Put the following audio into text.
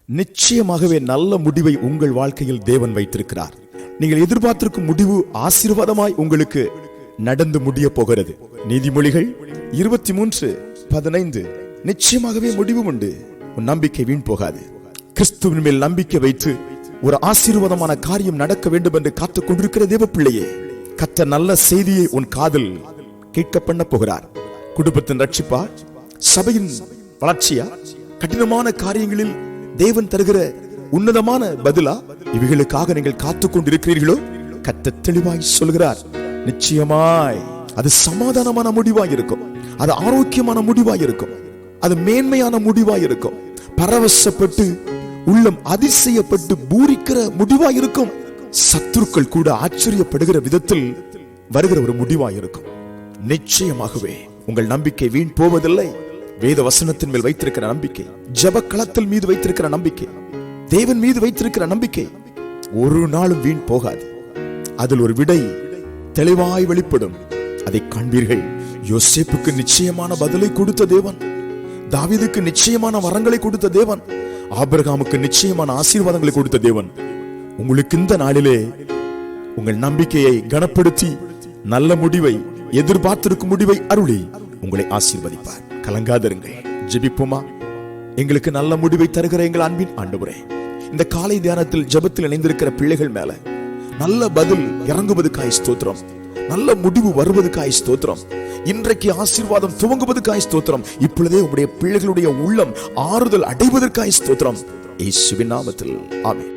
நிச்சயமாகவே நல்ல முடிவை உங்கள் வாழ்க்கையில் தேவன் வைத்திருக்கிறார். நீங்கள் எதிர்பார்த்திருக்கும் முடிவு ஆசீர்வாதமாய் உங்களுக்கு நடந்து முடிய போகிறது. நீதிமொழிகள் 23:15. நிச்சயமாகவே முடிவு உண்டு, உன் நம்பிக்கை வீண் போகாது. கிறிஸ்துவின் மேல் நம்பிக்கை வைத்து ஒரு ஆசீர்வாதமான காரியம் நடக்க வேண்டும் என்று காத்துக் கொண்டிருக்கிற தேவ பிள்ளையே, கர்த்தர் நல்ல செய்தியை உன் காதில் கேட்க பண்ண போகிறார். குடும்பத்தின் ரட்சிப்பா, சபையின் வளர்ச்சியா, கடினமான காரியங்களில் தேவன் தருகிற உன்னதமான பதிலா, இவைகளுக்காக நீங்கள் காத்துக் கொண்டிருக்கிறீர்களோ? கர்த்தர் தெளிவாய் சொல்கிறார், நிச்சயமாய் அது சமாதானமான முடிவாய் இருக்கும், அது ஆரோக்கியமான முடிவாய் இருக்கும், அது மேன்மையான முடிவாய் இருக்கும், பரவசப்பட்டு உள்ளம் அதிசயப்பட்டு பூரிக்கிற முடிவாய் இருக்கும். சத்துருக்கள் கூட ஆச்சரியப்படுகிற விதத்தில் வருகிற ஒரு முடிவாய் இருக்கும். நிச்சயமாகவே உங்கள் நம்பிக்கை வீண் போவதில்லை. வேத வசனத்தின் மேல் வைத்திருக்கிற நம்பிக்கை, ஜெப களத்தில் மீது வைத்திருக்கிற நம்பிக்கை, தேவன் மீது வைத்திருக்கிற நம்பிக்கை ஒரு நாளும் வீண் போகாது. அதில் ஒரு விடை தெளிவாய் வெளிப்படும். அதை காண்பீர்கள். யோசேப்புக்கு நிச்சயமான பதிலை கொடுத்த தேவன், தாவீதுக்கு நிச்சயமான வரங்களை கொடுத்த தேவன், ஆபிரகாமுக்கு நிச்சயமான ஆசீர்வாதங்களை கொடுத்த தேவன், உங்களுக்கு இந்த நாளிலே உங்கள் நம்பிக்கையை கனப்படுத்தி நல்ல முடிவை, எதிர்பார்த்திருக்கும் முடிவை அருளி உங்களை ஆசீர்வதிப்பார். கலங்காதிருங்கள். ஜெபிப்போமா? எங்களுக்கு நல்ல முடிவை தருகிற எங்கள் அன்பின் ஆண்டவரே, இந்த காலை தியானத்தில் ஜெபத்தில் இணைந்திருக்கிற பிள்ளைகள் மேல நல்ல பதில் இறங்குவதற்காய் ஸ்தோத்திரம், நல்ல முடிவு வருவதற்காய் ஸ்தோத்திரம், இன்றைக்கு ஆசீர்வாதம் துவங்குவதற்காய் ஸ்தோத்திரம், இப்பொழுதே உங்களுடைய பிள்ளைகளுடைய உள்ளம் ஆறுதல் அடைவதற்காய் ஸ்தோத்திரம். இயேசுவின் நாமத்தில் ஆமென்.